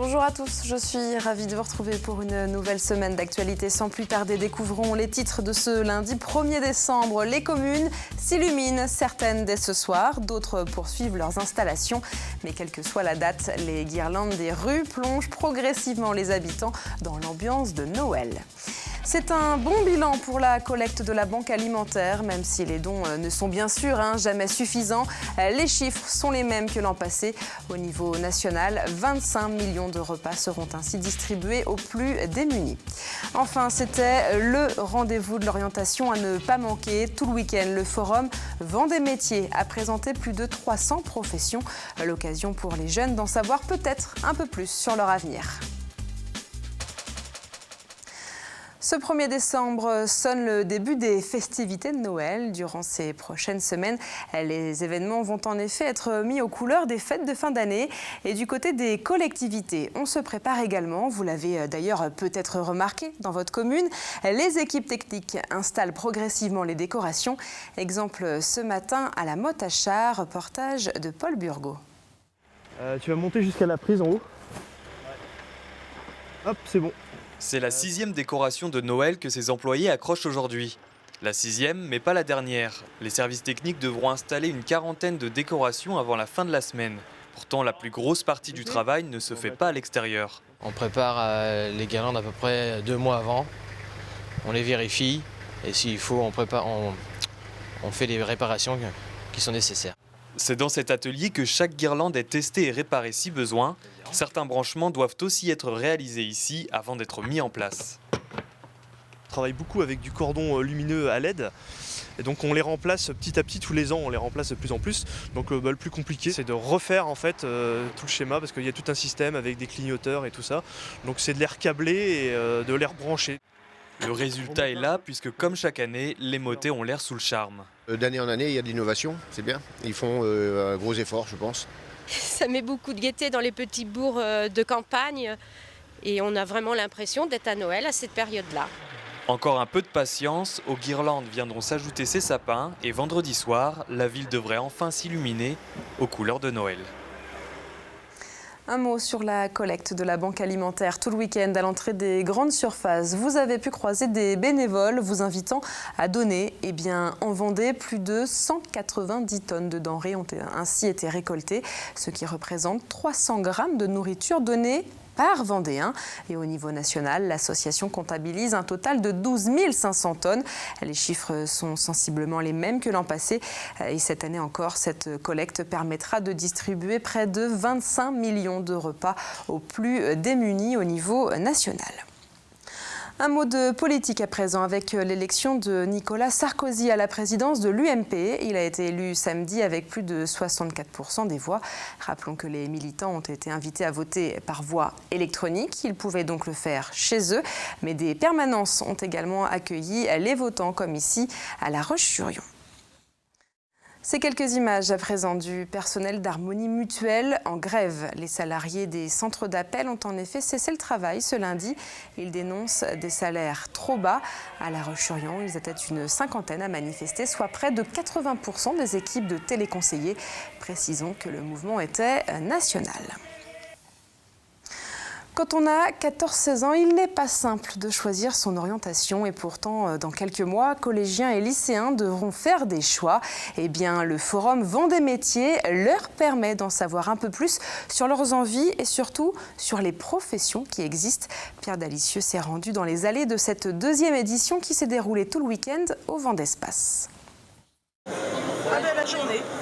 Bonjour à tous, je suis ravie de vous retrouver pour une nouvelle semaine d'actualité. Sans plus tarder, découvrons les titres de ce lundi 1er décembre. Les communes s'illuminent, certaines dès ce soir, d'autres poursuivent leurs installations. Mais quelle que soit la date, les guirlandes des rues plongent progressivement les habitants dans l'ambiance de Noël. C'est un bon bilan pour la collecte de la Banque alimentaire, même si les dons ne sont bien sûr jamais suffisants. Les chiffres sont les mêmes que l'an passé. Au niveau national, 25 millions de repas seront ainsi distribués aux plus démunis. Enfin, c'était le rendez-vous de l'orientation à ne pas manquer. Tout le week-end, le forum Vendée Métiers a présenté plus de 300 professions. L'occasion pour les jeunes d'en savoir peut-être un peu plus sur leur avenir. Ce 1er décembre sonne le début des festivités de Noël. Durant ces prochaines semaines, les événements vont en effet être mis aux couleurs des fêtes de fin d'année. Et du côté des collectivités, on se prépare également. Vous l'avez d'ailleurs peut-être remarqué dans votre commune. Les équipes techniques installent progressivement les décorations. Exemple ce matin à la Motte à Char, reportage de Paul Burgot. Tu vas monter jusqu'à la prise en haut. Hop, c'est bon. C'est la 6e décoration de Noël que ces employés accrochent aujourd'hui. La 6e, mais pas la dernière. Les services techniques devront installer une quarantaine de décorations avant la fin de la semaine. Pourtant, la plus grosse partie du travail ne se fait pas à l'extérieur. On prépare les guirlandes à peu près 2 mois avant. On les vérifie et s'il faut, on fait les réparations qui sont nécessaires. C'est dans cet atelier que chaque guirlande est testée et réparée si besoin. Certains branchements doivent aussi être réalisés ici avant d'être mis en place. On travaille beaucoup avec du cordon lumineux à LED. Et donc on les remplace petit à petit tous les ans, on les remplace de plus en plus. Donc le plus compliqué c'est de refaire en fait tout le schéma parce qu'il y a tout un système avec des clignoteurs et tout ça. Donc c'est de les recabler et de les rebrancher. Le résultat est là puisque comme chaque année, les motets ont l'air sous le charme. D'année en année, il y a de l'innovation, c'est bien. Ils font un gros effort, je pense. Ça met beaucoup de gaieté dans les petits bourgs de campagne et on a vraiment l'impression d'être à Noël à cette période-là. Encore un peu de patience, aux guirlandes viendront s'ajouter ces sapins et vendredi soir, la ville devrait enfin s'illuminer aux couleurs de Noël. Un mot sur la collecte de la Banque alimentaire. Tout le week-end, à l'entrée des grandes surfaces, vous avez pu croiser des bénévoles vous invitant à donner. Eh bien, en Vendée, plus de 190 tonnes de denrées ont ainsi été récoltées, ce qui représente 300 grammes de nourriture donnée par Vendéen. Et au niveau national, l'association comptabilise un total de 12 500 tonnes. Les chiffres sont sensiblement les mêmes que l'an passé. Et cette année encore, cette collecte permettra de distribuer près de 25 millions de repas aux plus démunis au niveau national. Un mot de politique à présent avec l'élection de Nicolas Sarkozy à la présidence de l'UMP. Il a été élu samedi avec plus de 64% des voix. Rappelons que les militants ont été invités à voter par voie électronique. Ils pouvaient donc le faire chez eux. Mais des permanences ont également accueilli les votants, comme ici à La Roche-sur-Yon. Ces quelques images à présent du personnel d'Harmonie Mutuelle en grève. Les salariés des centres d'appel ont en effet cessé le travail ce lundi. Ils dénoncent des salaires trop bas. À La Roche-sur-Yon, ils étaient une cinquantaine à manifester, soit près de 80% des équipes de téléconseillers. Précisons que le mouvement était national. Quand on a 14-16 ans, il n'est pas simple de choisir son orientation et pourtant, dans quelques mois, collégiens et lycéens devront faire des choix. Eh bien, le forum Vendée Métiers leur permet d'en savoir un peu plus sur leurs envies et surtout sur les professions qui existent. Pierre Dalicieux s'est rendu dans les allées de cette 2e édition qui s'est déroulée tout le week-end au Vendespace.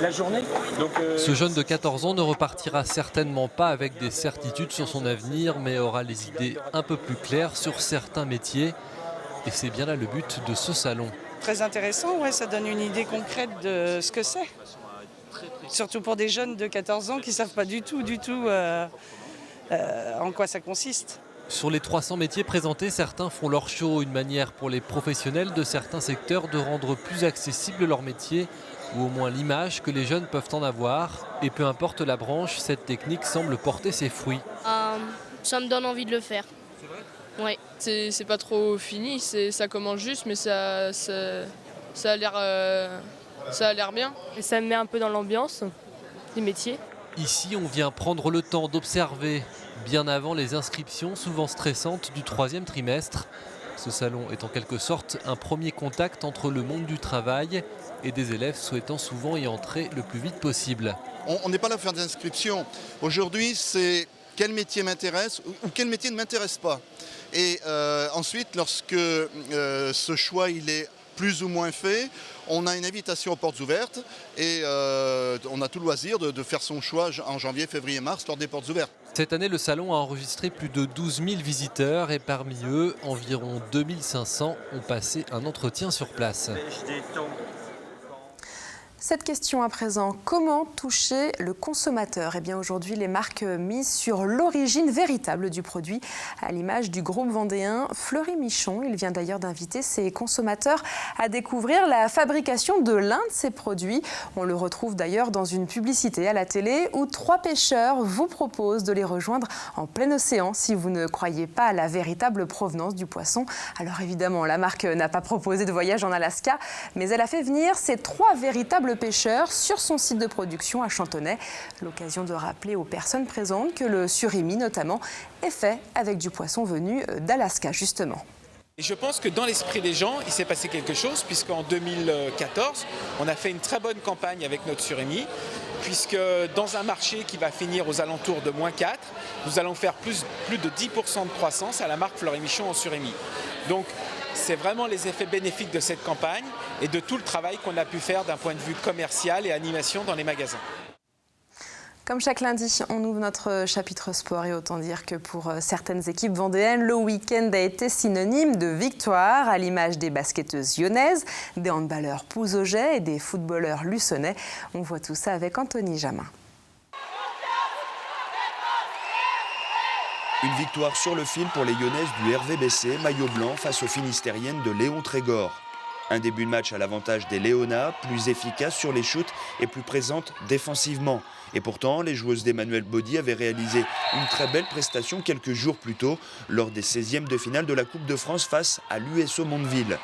La journée. Donc, Ce jeune de 14 ans ne repartira certainement pas avec des certitudes sur son avenir, mais aura les idées un peu plus claires sur certains métiers. Et c'est bien là le but de ce salon. Très intéressant, ouais, ça donne une idée concrète de ce que c'est. Surtout pour des jeunes de 14 ans qui ne savent pas du tout en quoi ça consiste. Sur les 300 métiers présentés, certains font leur show, une manière pour les professionnels de certains secteurs de rendre plus accessible leur métier, ou au moins l'image que les jeunes peuvent en avoir. Et peu importe la branche, cette technique semble porter ses fruits. Ça me donne envie de le faire. C'est vrai ? Ouais. C'est pas trop fini, ça commence juste, mais ça a l'air bien. Et ça me met un peu dans l'ambiance du métier. Ici, on vient prendre le temps d'observer, bien avant les inscriptions souvent stressantes du 3e trimestre. Ce salon est en quelque sorte un premier contact entre le monde du travail et des élèves souhaitant souvent y entrer le plus vite possible. On n'est pas là pour faire des inscriptions. Aujourd'hui, c'est quel métier m'intéresse ou quel métier ne m'intéresse pas. Et ensuite, lorsque ce choix il est plus ou moins fait, on a une invitation aux portes ouvertes et on a tout le loisir de faire son choix en janvier, février, mars lors des portes ouvertes. Cette année, le salon a enregistré plus de 12 000 visiteurs et parmi eux, environ 2500 ont passé un entretien sur place. Cette question à présent, comment toucher le consommateur ? Eh bien aujourd'hui, les marques misent sur l'origine véritable du produit, à l'image du groupe vendéen Fleury-Michon. Il vient d'ailleurs d'inviter ses consommateurs à découvrir la fabrication de l'un de ses produits. On le retrouve d'ailleurs dans une publicité à la télé où 3 pêcheurs vous proposent de les rejoindre en plein océan si vous ne croyez pas à la véritable provenance du poisson. Alors évidemment, la marque n'a pas proposé de voyage en Alaska, mais elle a fait venir ces 3 véritables pêcheurs sur son site de production à Chantonnay. L'occasion de rappeler aux personnes présentes que le surimi notamment est fait avec du poisson venu d'Alaska justement. Et je pense que dans l'esprit des gens, il s'est passé quelque chose puisqu'en 2014, on a fait une très bonne campagne avec notre surimi puisque dans un marché qui va finir aux alentours de -4, nous allons faire plus de 10% de croissance à la marque Fleury-Michon en surimi. Donc c'est vraiment les effets bénéfiques de cette campagne et de tout le travail qu'on a pu faire d'un point de vue commercial et animation dans les magasins. Comme chaque lundi, on ouvre notre chapitre sport et autant dire que pour certaines équipes vendéennes, le week-end a été synonyme de victoire, à l'image des basketteuses lyonnaises, des handballeurs pouzaugeais et des footballeurs luçonnais. On voit tout ça avec Anthony Jamin. Une victoire sur le fil pour les Lyonnaises du RVBC, maillot blanc face aux Finistériennes de Léon Trégor. Un début de match à l'avantage des Léonas, plus efficace sur les shoots et plus présente défensivement. Et pourtant, les joueuses d'Emmanuel Baudy avaient réalisé une très belle prestation quelques jours plus tôt lors des 16e de finale de la Coupe de France face à l'USO Mondeville.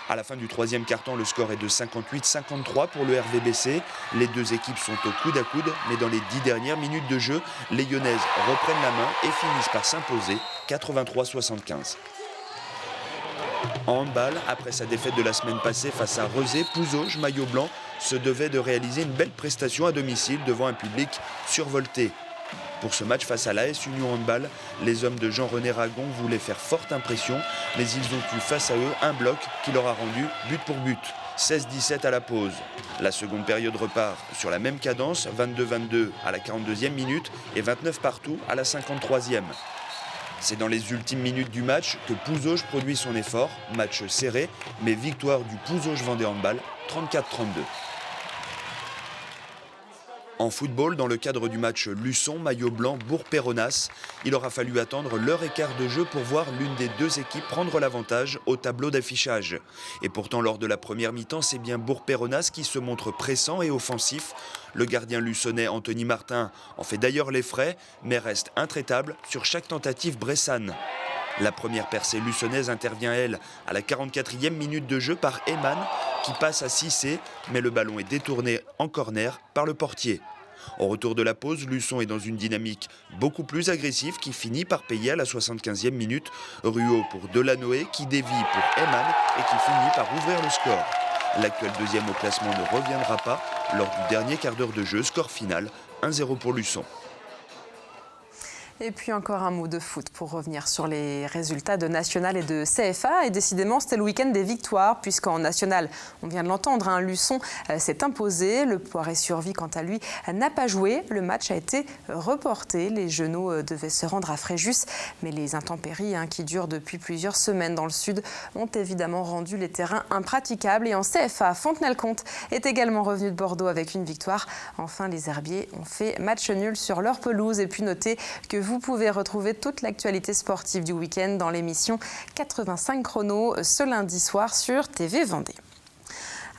À la fin du 3e quart-temps, le score est de 58-53 pour le RVBC. Les deux équipes sont au coude à coude, mais dans les 10 dernières minutes de jeu, les Lyonnaises reprennent la main et finissent par s'imposer 83-75. En handball, après sa défaite de la semaine passée face à Rezé, Pouzauges, maillot blanc, se devait de réaliser une belle prestation à domicile devant un public survolté. Pour ce match face à l'AS Union Handball, les hommes de Jean-René Ragon voulaient faire forte impression, mais ils ont eu face à eux un bloc qui leur a rendu but pour but. 16-17 à la pause. La seconde période repart sur la même cadence, 22-22 à la 42e minute et 29 partout à la 53e. C'est dans les ultimes minutes du match que Pouzauges produit son effort, match serré, mais victoire du Pouzauges Vendée Handball, 34-32. En football, dans le cadre du match Luçon, maillot blanc, Bourg-Péronas, il aura fallu attendre l'heure et quart de jeu pour voir l'une des deux équipes prendre l'avantage au tableau d'affichage. Et pourtant, lors de la première mi-temps, c'est bien Bourg-Péronas qui se montre pressant et offensif. Le gardien luçonnais Anthony Martin en fait d'ailleurs les frais, mais reste intraitable sur chaque tentative bressane. La première percée luçonnaise intervient, elle, à la 44e minute de jeu par Eman, qui passe à Cissé, mais le ballon est détourné en corner par le portier. Au retour de la pause, Luçon est dans une dynamique beaucoup plus agressive qui finit par payer à la 75e minute. Ruot pour Delanoë qui dévie pour Eman et qui finit par ouvrir le score. L'actuel deuxième au classement ne reviendra pas lors du dernier quart d'heure de jeu. Score final, 1-0 pour Luçon. Et puis encore un mot de foot pour revenir sur les résultats de National et de CFA. Et décidément, c'était le week-end des victoires, puisqu'en National, on vient de l'entendre, Luçon s'est imposé. Le Poiré-sur-Vie, quant à lui, n'a pas joué. Le match a été reporté. Les Genoux devaient se rendre à Fréjus, mais les intempéries qui durent depuis plusieurs semaines dans le sud ont évidemment rendu les terrains impraticables. Et en CFA, Fontenay-le-Comte est également revenu de Bordeaux avec une victoire. Enfin, les Herbiers ont fait match nul sur leur pelouse. Et puis notez que vous pouvez retrouver toute l'actualité sportive du week-end dans l'émission 85 chrono ce lundi soir sur TV Vendée.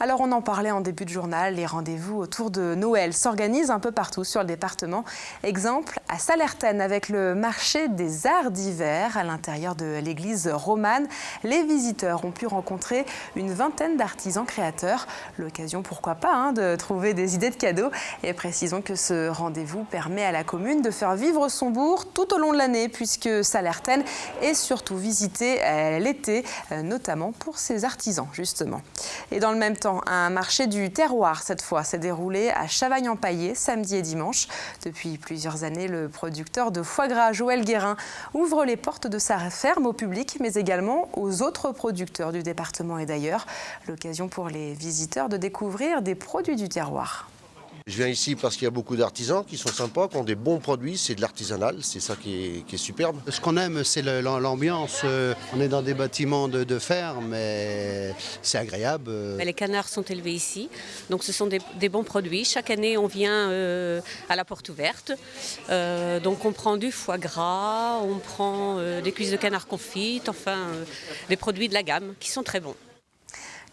Alors on en parlait en début de journal, les rendez-vous autour de Noël s'organisent un peu partout sur le département. Exemple à Sallertaine avec le marché des arts d'hiver à l'intérieur de l'église romane. Les visiteurs ont pu rencontrer une vingtaine d'artisans créateurs. L'occasion pourquoi pas de trouver des idées de cadeaux. Et précisons que ce rendez-vous permet à la commune de faire vivre son bourg tout au long de l'année puisque Sallertaine est surtout visitée l'été, notamment pour ses artisans justement. Et dans le même temps, un marché du terroir, cette fois, s'est déroulé à Chavagne-en-Paillé, samedi et dimanche. Depuis plusieurs années, le producteur de foie gras, Joël Guérin, ouvre les portes de sa ferme au public, mais également aux autres producteurs du département et d'ailleurs. L'occasion pour les visiteurs de découvrir des produits du terroir. Je viens ici parce qu'il y a beaucoup d'artisans qui sont sympas, qui ont des bons produits, c'est de l'artisanal, c'est ça qui est superbe. Ce qu'on aime, c'est l'ambiance. On est dans des bâtiments de fer, mais c'est agréable. Les canards sont élevés ici, donc ce sont des bons produits. Chaque année, on vient à la porte ouverte. Donc on prend du foie gras, on prend des cuisses de canard confites, enfin des produits de la gamme qui sont très bons.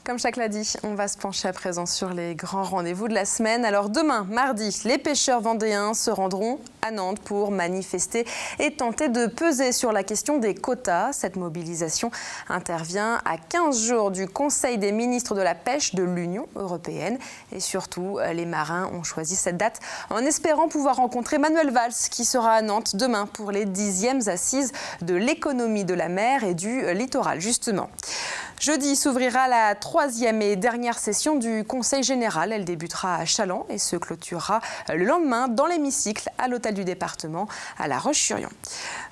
Comme chaque l'a dit, on va se pencher à présent sur les grands rendez-vous de la semaine. Alors demain, mardi, les pêcheurs vendéens se rendront à Nantes pour manifester et tenter de peser sur la question des quotas. Cette mobilisation intervient à 15 jours du Conseil des ministres de la pêche de l'Union européenne. Et surtout, les marins ont choisi cette date en espérant pouvoir rencontrer Manuel Valls qui sera à Nantes demain pour les 10e assises de l'économie de la mer et du littoral, justement. Jeudi s'ouvrira la 3e et dernière session du Conseil général. Elle débutera à Challans et se clôturera le lendemain dans l'hémicycle à l'hôtel du département à La Roche-sur-Yon.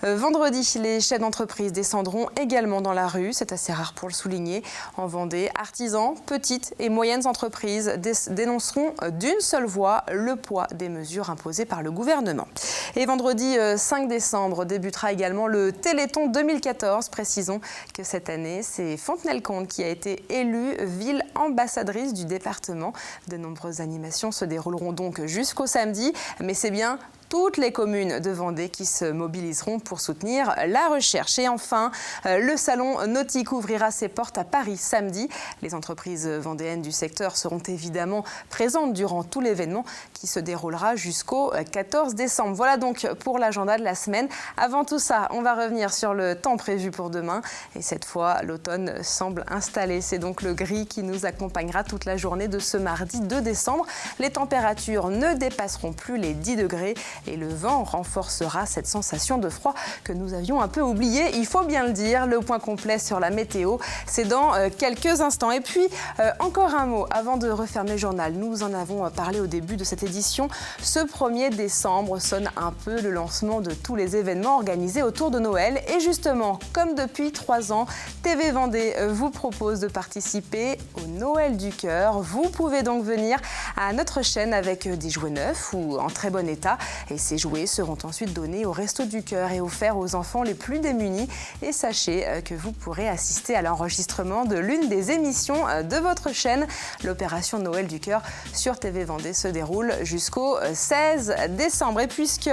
Vendredi, les chefs d'entreprise descendront également dans la rue. C'est assez rare pour le souligner. En Vendée, artisans, petites et moyennes entreprises dénonceront d'une seule voix le poids des mesures imposées par le gouvernement. Et vendredi 5 décembre débutera également le Téléthon 2014. Précisons que cette année, c'est Fontenay-le-Comte qui a été élue ville ambassadrice du département. De nombreuses animations se dérouleront donc jusqu'au samedi, mais c'est bien toutes les communes de Vendée qui se mobiliseront pour soutenir la recherche. Et enfin, le salon nautique ouvrira ses portes à Paris samedi. Les entreprises vendéennes du secteur seront évidemment présentes durant tout l'événement qui se déroulera jusqu'au 14 décembre. Voilà donc pour l'agenda de la semaine. Avant tout ça, on va revenir sur le temps prévu pour demain. Et cette fois, l'automne semble installé. C'est donc le gris qui nous accompagnera toute la journée de ce mardi 2 décembre. Les températures ne dépasseront plus les 10 degrés. Et le vent renforcera cette sensation de froid que nous avions un peu oubliée. Il faut bien le dire, le point complet sur la météo, c'est dans quelques instants. Et puis, encore un mot avant de refermer le journal. Nous en avons parlé au début de cette édition. Ce 1er décembre sonne un peu le lancement de tous les événements organisés autour de Noël. Et justement, comme depuis 3 ans, TV Vendée vous propose de participer au Noël du cœur. Vous pouvez donc venir à notre chaîne avec des jouets neufs ou en très bon état. Et ces jouets seront ensuite donnés au Resto du Cœur et offerts aux enfants les plus démunis. Et sachez que vous pourrez assister à l'enregistrement de l'une des émissions de votre chaîne. L'opération Noël du Cœur sur TV Vendée se déroule jusqu'au 16 décembre. Et puisque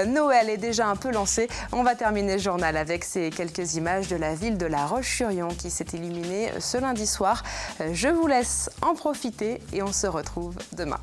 Noël est déjà un peu lancé, on va terminer le journal avec ces quelques images de la ville de La Roche-sur-Yon qui s'est illuminée ce lundi soir. Je vous laisse en profiter et on se retrouve demain.